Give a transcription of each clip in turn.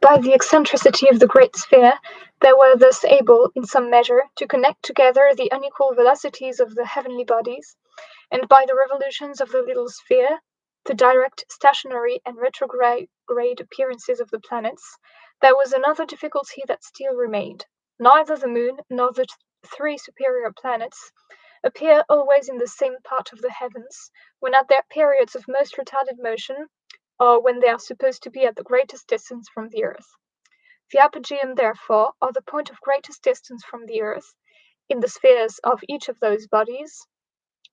By the eccentricity of the great sphere, they were thus able, in some measure, to connect together the unequal velocities of the heavenly bodies, and by the revolutions of the little sphere, the direct, stationary, and retrograde appearances of the planets, there was another difficulty that still remained. Neither the moon nor the three superior planets appear always in the same part of the heavens, when at their periods of most retarded motion, or when they are supposed to be at the greatest distance from the earth. The apogeum, therefore, or the point of greatest distance from the earth, in the spheres of each of those bodies,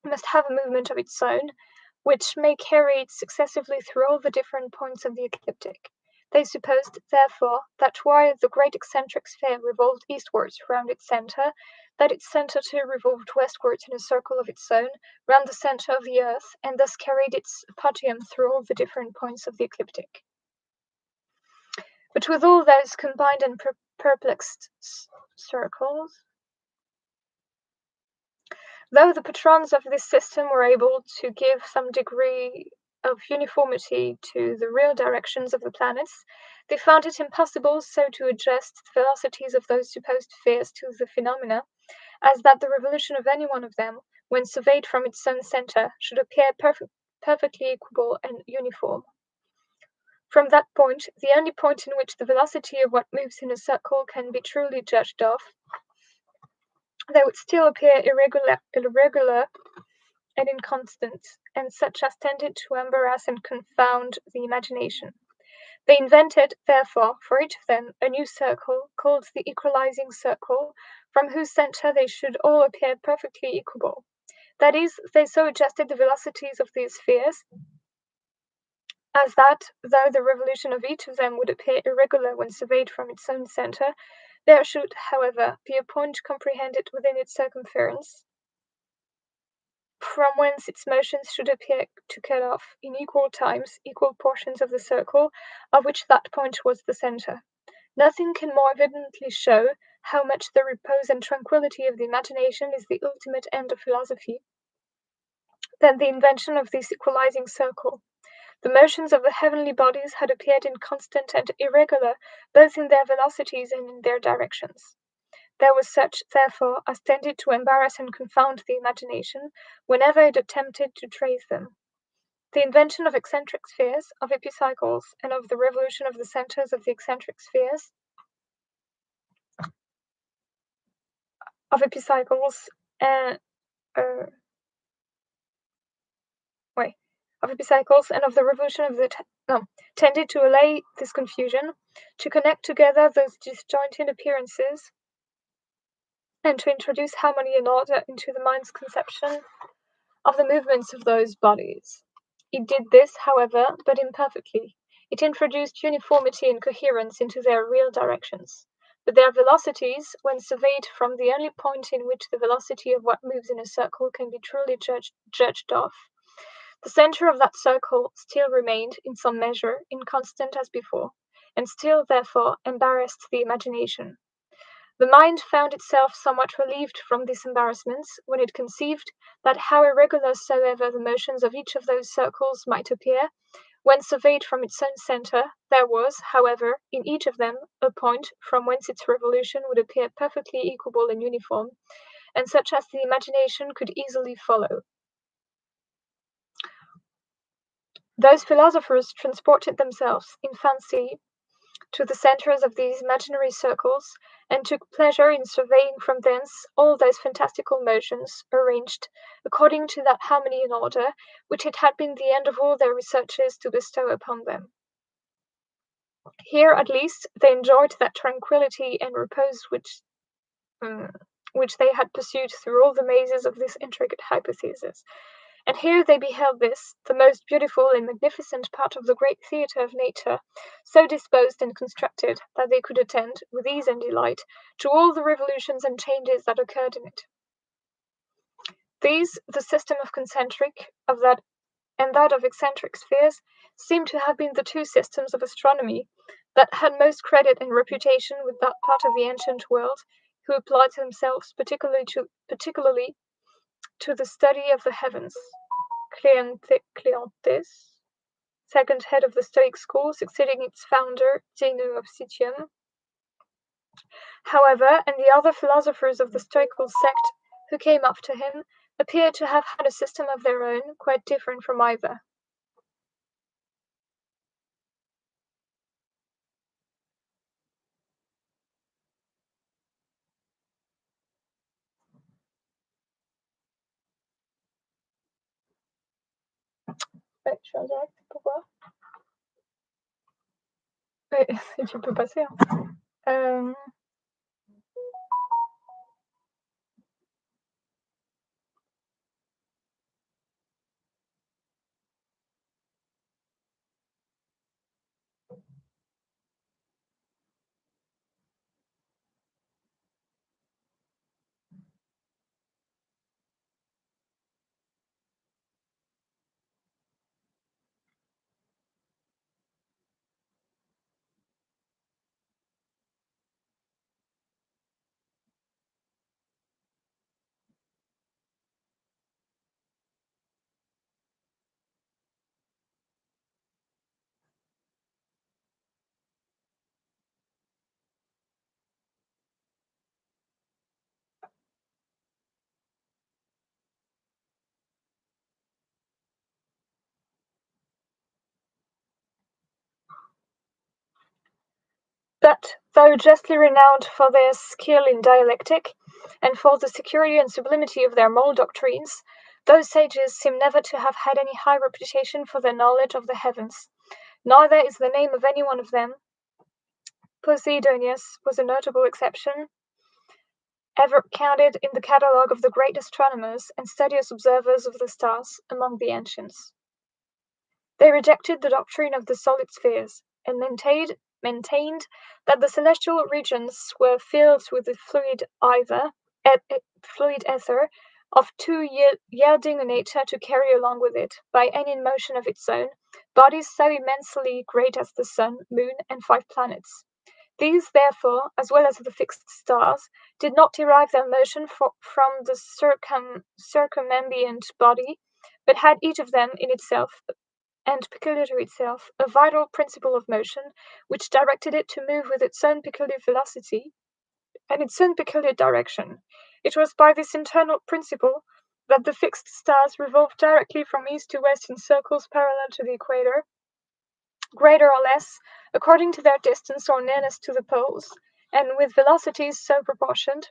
must have a movement of its own, which may carry it successively through all the different points of the ecliptic. They supposed, therefore, that while the great eccentric sphere revolved eastwards round its centre, that its centre too revolved westwards in a circle of its own round the centre of the earth, and thus carried its apogeum through all the different points of the ecliptic. But with all those combined and perplexed circles, though the patrons of this system were able to give some degree of uniformity to the real directions of the planets, they found it impossible so to adjust the velocities of those supposed spheres to the phenomena, as that the revolution of any one of them, when surveyed from its own centre, should appear perfectly equable and uniform. From that point, the only point in which the velocity of what moves in a circle can be truly judged of, they would still appear irregular and inconstant, and such as tended to embarrass and confound the imagination. They invented, therefore, for each of them a new circle, called the equalizing circle, from whose centre they should all appear perfectly equable. That is, they so adjusted the velocities of these spheres, as that, though the revolution of each of them would appear irregular when surveyed from its own centre, there should, however, be a point comprehended within its circumference, from whence its motions should appear to cut off, in equal times, equal portions of the circle, of which that point was the centre. Nothing can more evidently show how much the repose and tranquillity of the imagination is the ultimate end of philosophy than the invention of this equalizing circle. The motions of the heavenly bodies had appeared inconstant and irregular, both in their velocities and in their directions. There was such, therefore, as tended to embarrass and confound the imagination whenever it attempted to trace them. The invention of eccentric spheres, of epicycles, and of the revolution of the centres of the eccentric spheres, of epicycles and and of the revolution of the tended to allay this confusion, to connect together those disjointed appearances, and to introduce harmony and order into the mind's conception of the movements of those bodies. It did this, however, but imperfectly. It introduced uniformity and coherence into their real directions. But their velocities, when surveyed from the only point in which the velocity of what moves in a circle can be truly judged of, the centre of that circle still remained, in some measure, inconstant as before, and still, therefore, embarrassed the imagination. The mind found itself somewhat relieved from these embarrassments when it conceived that how irregular soever the motions of each of those circles might appear, when surveyed from its own centre, there was, however, in each of them a point from whence its revolution would appear perfectly equable and uniform, and such as the imagination could easily follow. Those philosophers transported themselves, in fancy, to the centres of these imaginary circles, and took pleasure in surveying from thence all those fantastical motions, arranged according to that harmony and order which it had been the end of all their researches to bestow upon them. Here, at least, they enjoyed that tranquillity and repose which they had pursued through all the mazes of this intricate hypothesis. And here they beheld this, the most beautiful and magnificent part of the great theatre of nature, so disposed and constructed that they could attend, with ease and delight, to all the revolutions and changes that occurred in it. These, the system of concentric, of that, and that of eccentric spheres, seem to have been the two systems of astronomy that had most credit and reputation with that part of the ancient world who applied themselves particularly to the study of the heavens. Cleanthes, second head of the Stoic school, succeeding its founder, Zeno of Citium. However, and the other philosophers of the Stoical sect who came after him appear to have had a system of their own, quite different from either. Ouais, je suis en direct, pourquoi? Ouais, tu peux passer, hein. But, though justly renowned for their skill in dialectic, and for the security and sublimity of their moral doctrines, those sages seem never to have had any high reputation for their knowledge of the heavens. Neither is the name of any one of them, Posidonius was a notable exception, ever counted in the catalogue of the great astronomers and studious observers of the stars among the ancients. They rejected the doctrine of the solid spheres, and maintained that the celestial regions were filled with the fluid ether of too yielding a nature to carry along with it, by any motion of its own, bodies so immensely great as the sun, moon, and 5 planets. These, therefore, as well as the fixed stars, did not derive their motion from the circumambient body, but had each of them in itself, and peculiar to itself, a vital principle of motion, which directed it to move with its own peculiar velocity and its own peculiar direction. It was by this internal principle that the fixed stars revolved directly from east to west in circles parallel to the equator, greater or less, according to their distance or nearness to the poles, and with velocities so proportioned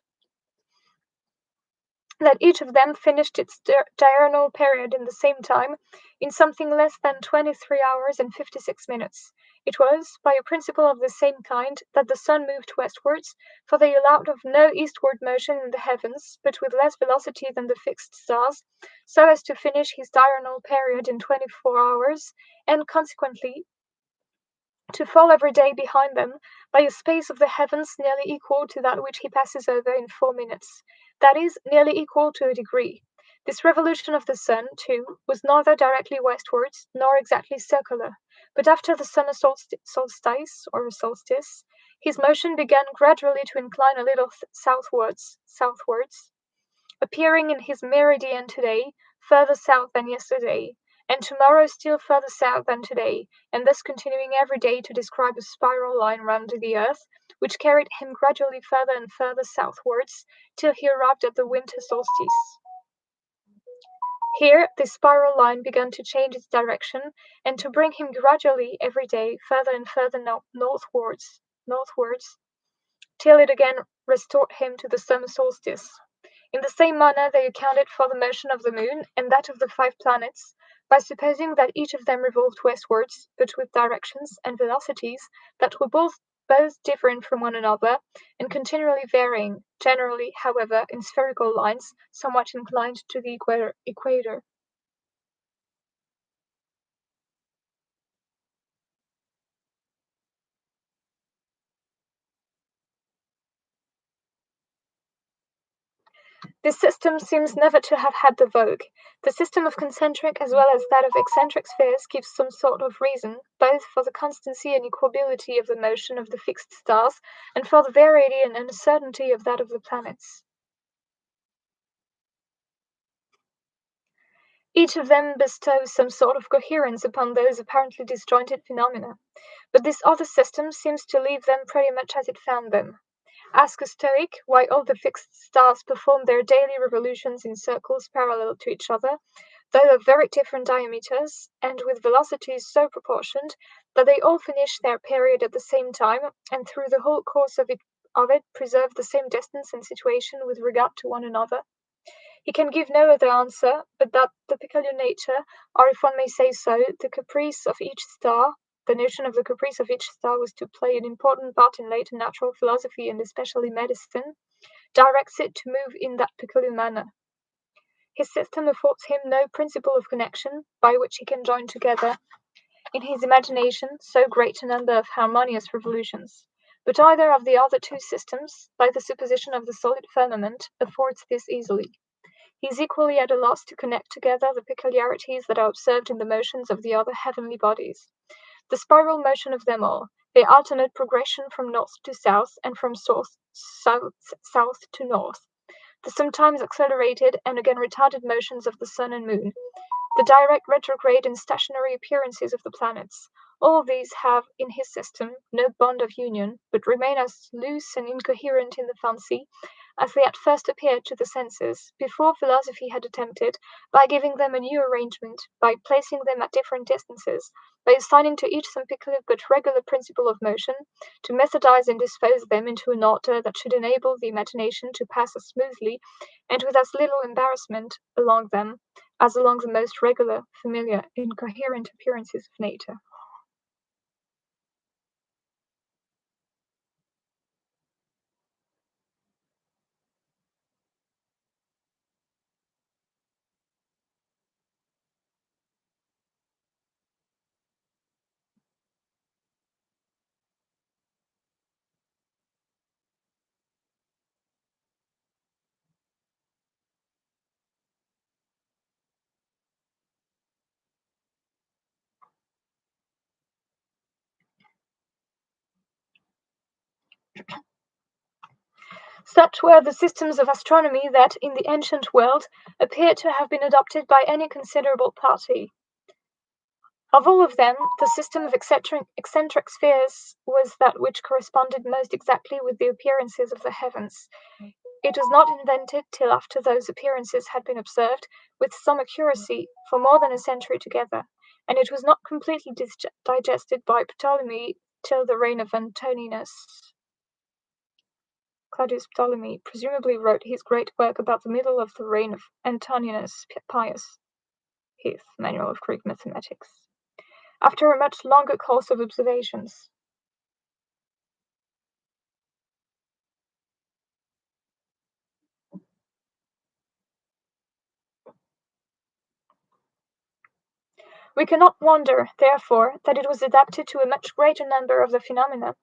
that each of them finished its diurnal period in the same time, in something less than 23 hours and 56 minutes. It was, by a principle of the same kind, that the sun moved westwards, for they allowed of no eastward motion in the heavens, but with less velocity than the fixed stars, so as to finish his diurnal period in 24 hours, and consequently to fall every day behind them by a space of the heavens nearly equal to that which he passes over in 4 minutes, that is, nearly equal to a degree. This revolution of the sun, too, was neither directly westwards nor exactly circular, but after the summer solstice, his motion began gradually to incline a little southwards, appearing in his meridian today further south than yesterday, and tomorrow still further south than today, and thus continuing every day to describe a spiral line round the earth, which carried him gradually further and further southwards, till he arrived at the winter solstice. Here this spiral line began to change its direction, and to bring him gradually every day further and further northwards, till it again restored him to the summer solstice. In the same manner they accounted for the motion of the moon and that of the 5 planets, by supposing that each of them revolved westwards, but with directions and velocities that were both different from one another, and continually varying, generally, however, in spherical lines, somewhat inclined to the equator. This system seems never to have had the vogue. The system of concentric as well as that of eccentric spheres gives some sort of reason, both for the constancy and equability of the motion of the fixed stars, and for the variety and uncertainty of that of the planets. Each of them bestows some sort of coherence upon those apparently disjointed phenomena, but this other system seems to leave them pretty much as it found them. Ask a Stoic why all the fixed stars perform their daily revolutions in circles parallel to each other, though of very different diameters, and with velocities so proportioned that they all finish their period at the same time, and through the whole course of it preserve the same distance and situation with regard to one another. He can give no other answer but that the peculiar nature, or if one may say so, the caprice of each star, the notion of the caprice of each star was to play an important part in later natural philosophy and especially medicine, directs it to move in that peculiar manner. His system affords him no principle of connection by which he can join together in his imagination so great a number of harmonious revolutions, but either of the other two systems, by the supposition of the solid firmament, affords this easily. He is equally at a loss to connect together the peculiarities that are observed in the motions of the other heavenly bodies. The spiral motion of them all, their alternate progression from north to south and from south to north, the sometimes accelerated and again retarded motions of the sun and moon, the direct retrograde and stationary appearances of the planets, all these have in his system no bond of union, but remain as loose and incoherent in the fancy as they at first appeared to the senses, before philosophy had attempted, by giving them a new arrangement, by placing them at different distances, by assigning to each some peculiar but regular principle of motion, to methodize and dispose them into an order that should enable the imagination to pass as smoothly and with as little embarrassment along them as along the most regular, familiar, and coherent appearances of nature. Such were the systems of astronomy that, in the ancient world, appear to have been adopted by any considerable party. Of all of them, the system of eccentric spheres was that which corresponded most exactly with the appearances of the heavens. It was not invented till after those appearances had been observed with some accuracy for more than a century together, and it was not completely digested by Ptolemy till the reign of Antoninus. Claudius Ptolemy presumably wrote his great work about the middle of the reign of Antoninus Pius, his Manual of Greek Mathematics, after a much longer course of observations. We cannot wonder, therefore, that it was adapted to a much greater number of the phenomena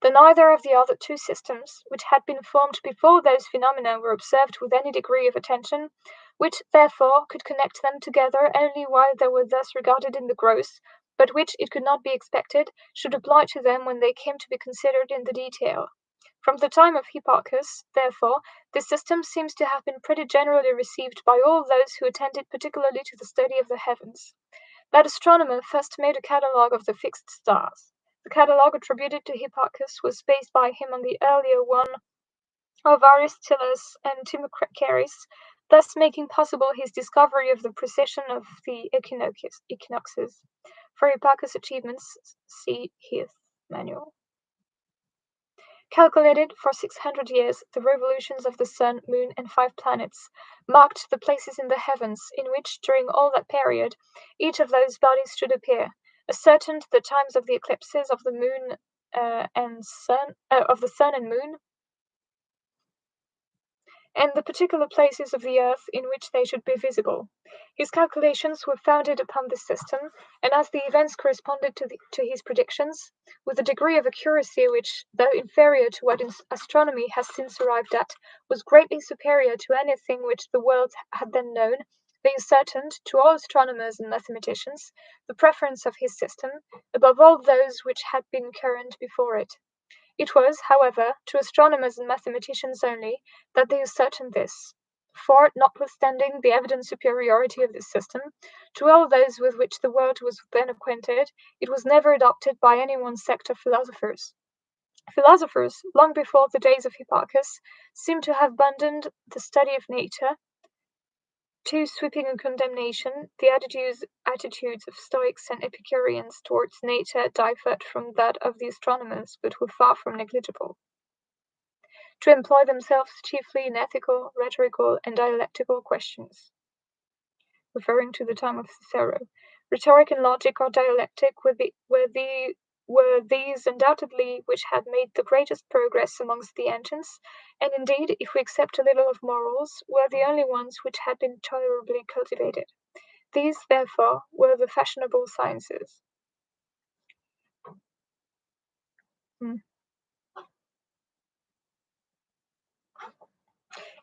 than either of the other two systems, which had been formed before those phenomena were observed with any degree of attention, which, therefore, could connect them together only while they were thus regarded in the gross, but which, it could not be expected, should apply to them when they came to be considered in the detail. From the time of Hipparchus, therefore, this system seems to have been pretty generally received by all those who attended particularly to the study of the heavens. That astronomer first made a catalogue of the fixed stars. The catalogue attributed to Hipparchus was based by him on the earlier one of Aristillus and Timocrates, thus making possible his discovery of the precession of the equinoxes. For Hipparchus' achievements, see his manual. Calculated for 600 years, the revolutions of the sun, moon, and 5 planets marked the places in the heavens in which, during all that period, each of those bodies should appear, ascertained the times of the eclipses of the moon of the sun and moon, and the particular places of the earth in which they should be visible. His calculations were founded upon this system, and as the events corresponded to his predictions, with a degree of accuracy which, though inferior to what astronomy has since arrived at, was greatly superior to anything which the world had then known, they ascertained, to all astronomers and mathematicians, the preference of his system, above all those which had been current before it. It was, however, to astronomers and mathematicians only that they ascertained this. For, notwithstanding the evident superiority of this system to all those with which the world was then acquainted, it was never adopted by any one sect of philosophers. Philosophers, long before the days of Hipparchus, seem to have abandoned the study of nature. Too sweeping a condemnation, the attitudes of Stoics and Epicureans towards nature differed from that of the astronomers, but were far from negligible. To employ themselves chiefly in ethical, rhetorical, and dialectical questions. Referring to the time of Cicero, rhetoric and logic or dialectic were these undoubtedly which had made the greatest progress amongst the ancients, and indeed, if we accept a little of morals, were the only ones which had been tolerably cultivated. These, therefore, were the fashionable sciences. Hmm.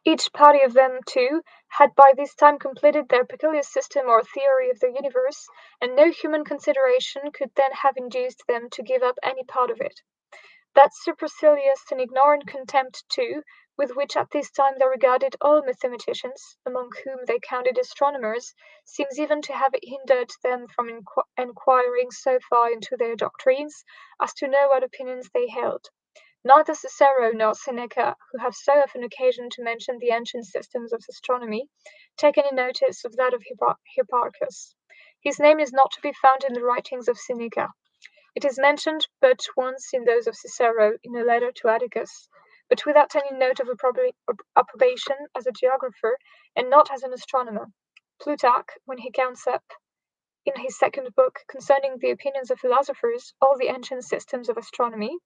Each party of them, too, had by this time completed their peculiar system or theory of the universe, and no human consideration could then have induced them to give up any part of it. That supercilious and ignorant contempt, too, with which at this time they regarded all mathematicians, among whom they counted astronomers, seems even to have hindered them from enquiring so far into their doctrines as to know what opinions they held. Neither Cicero nor Seneca, who have so often occasion to mention the ancient systems of astronomy, take any notice of that of Hipparchus. His name is not to be found in the writings of Seneca. It is mentioned but once in those of Cicero in a letter to Atticus, but without any note of approbation as a geographer and not as an astronomer. Plutarch, when he counts up, in his second book concerning the opinions of philosophers, all the ancient systems of astronomy,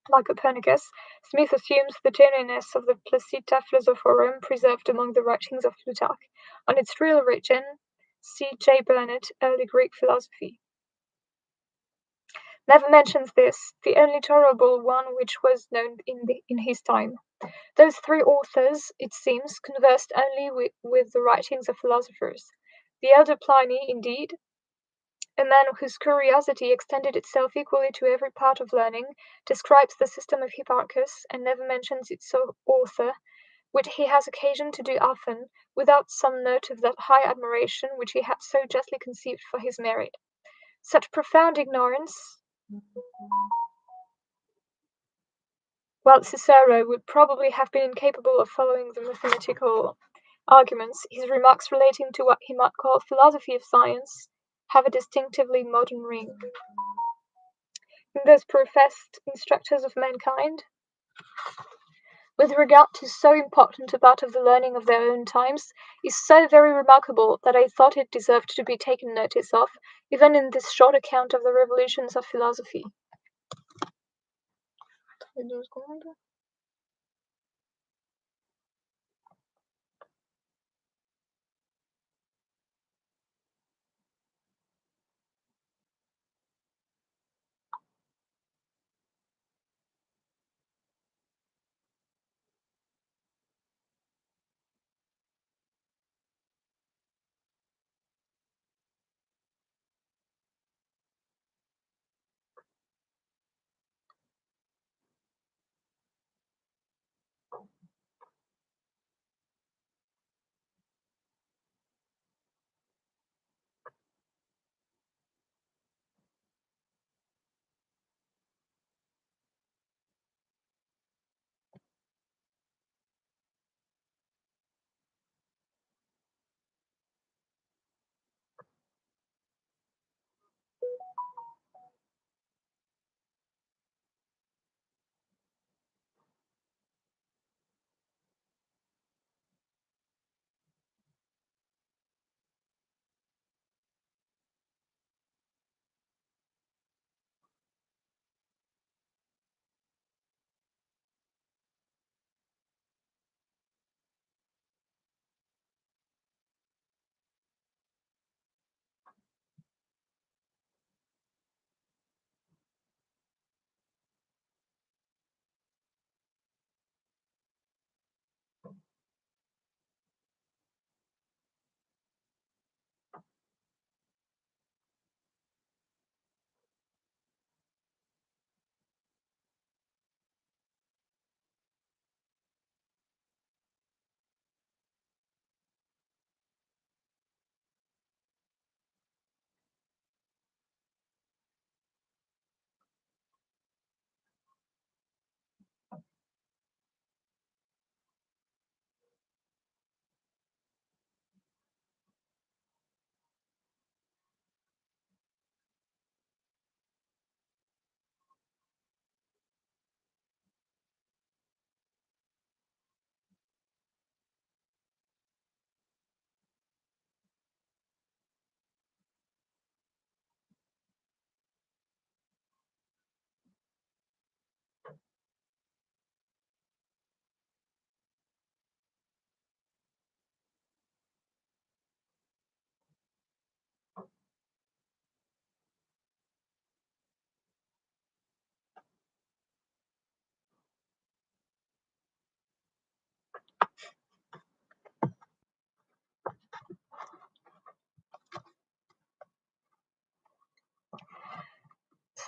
like Copernicus, Smith assumes the genuineness of the Placita Philosophorum preserved among the writings of Plutarch. On its real origin, see J. Burnett, Early Greek Philosophy. Never mentions this, the only tolerable one which was known in his time. Those three authors, it seems, conversed only with the writings of philosophers. The elder Pliny, indeed, a man whose curiosity extended itself equally to every part of learning, describes the system of Hipparchus, and never mentions its author, which he has occasion to do often, without some note of that high admiration which he had so justly conceived for his merit. Such profound ignorance, while Cicero would probably have been incapable of following the mathematical arguments, his remarks relating to what he might call philosophy of science have a distinctively modern ring. In those professed instructors of mankind, with regard to so important a part of the learning of their own times, is so very remarkable that I thought it deserved to be taken notice of, even in this short account of the revolutions of philosophy.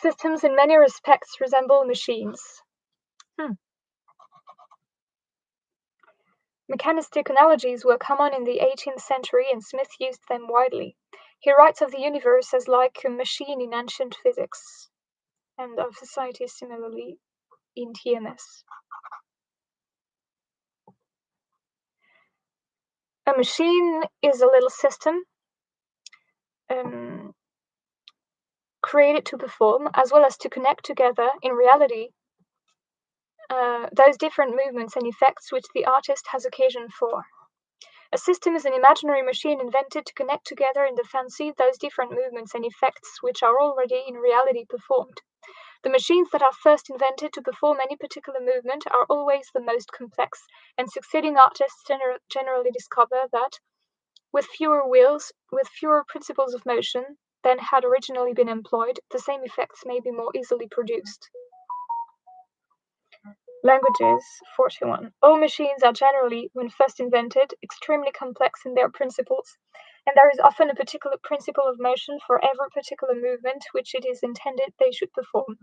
systems in many respects resemble machines. Mechanistic analogies were common in the 18th century and Smith used them widely. He writes of the universe as like a machine in ancient physics, and of society similarly in TMS. A machine is a little system created to perform, as well as to connect together, in reality, those different movements and effects which the artist has occasion for. A system is an imaginary machine invented to connect together in the fancy those different movements and effects which are already in reality performed. The machines that are first invented to perform any particular movement are always the most complex, and succeeding artists generally discover that, with fewer wheels, with fewer principles of motion than had originally been employed, the same effects may be more easily produced. Languages 41. All machines are generally, when first invented, extremely complex in their principles, and there is often a particular principle of motion for every particular movement which it is intended they should perform.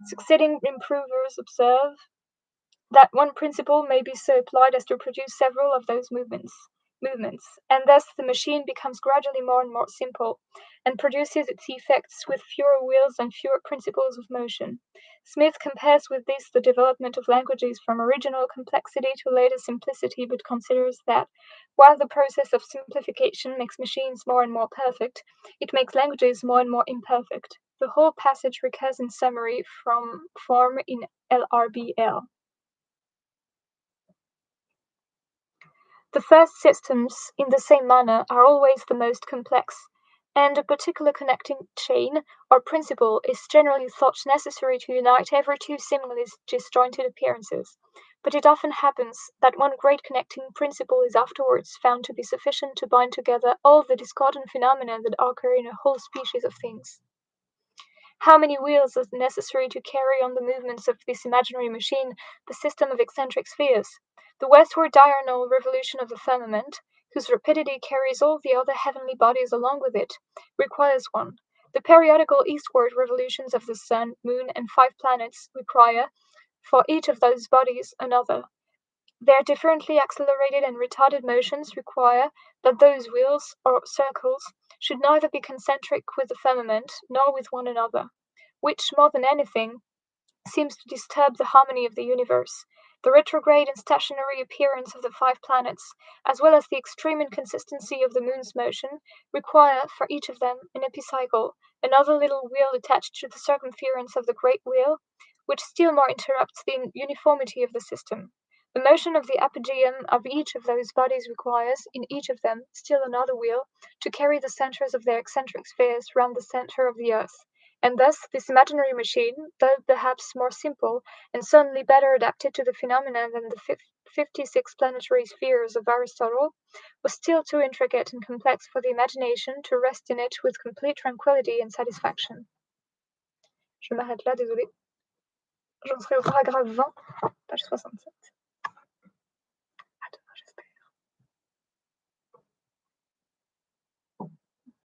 Succeeding improvers observe that one principle may be so applied as to produce several of those movements, and thus the machine becomes gradually more and more simple, and produces its effects with fewer wheels and fewer principles of motion. Smith compares with this the development of languages from original complexity to later simplicity, but considers that, while the process of simplification makes machines more and more perfect, it makes languages more and more imperfect. The whole passage recurs in summary from form in LRBL. The first systems, in the same manner, are always the most complex, and a particular connecting chain, or principle, is generally thought necessary to unite every two similarly disjointed appearances. But it often happens that one great connecting principle is afterwards found to be sufficient to bind together all the discordant phenomena that occur in a whole species of things. How many wheels are necessary to carry on the movements of this imaginary machine, the system of eccentric spheres? The westward diurnal revolution of the firmament, whose rapidity carries all the other heavenly bodies along with it, requires one. The periodical eastward revolutions of the sun, moon, and 5 planets require, for each of those bodies, another. Their differently accelerated and retarded motions require that those wheels, or circles, should neither be concentric with the firmament nor with one another, which, more than anything, seems to disturb the harmony of the universe. The retrograde and stationary appearance of the 5 planets, as well as the extreme inconsistency of the moon's motion, require, for each of them, an epicycle, another little wheel attached to the circumference of the great wheel, which still more interrupts the uniformity of the system. The motion of the apogee of each of those bodies requires, in each of them, still another wheel, to carry the centres of their eccentric spheres round the centre of the earth. And thus this imaginary machine, though perhaps more simple, and certainly better adapted to the phenomena than the 56 planetary spheres of Aristotle, was still too intricate and complex for the imagination to rest in it with complete tranquillity and satisfaction. Je m'arrête là, désolée. J'en serai au paragraphe 20, page 67.